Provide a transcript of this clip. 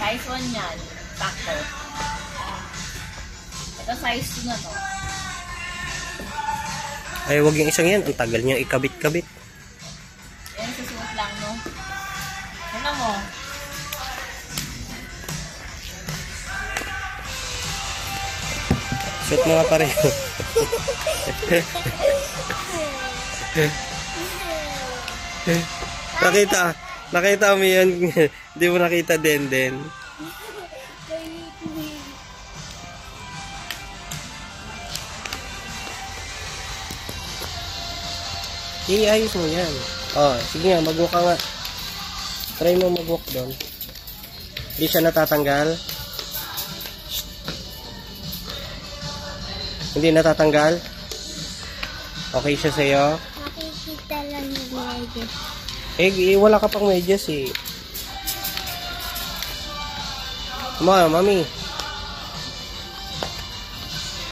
Size 1 yan. Sakto. Ito size 2 na to. Ay, wag yung isang yan. Ang tagal niyang ikabit-kabit. Yan, susuot lang, no? Ano mo? Suot mo nga pareho. Nakita mo yan. Hindi mo nakita din. Iayos mo yan. Oh, sige nga, mag-walk ka nga. Try mo mag-walk doon. Hindi siya natatanggal. Hindi natatanggal. Okay siya sa'yo. Makikita lang yung medyas. Eh, wala ka pang medyas eh. Mami.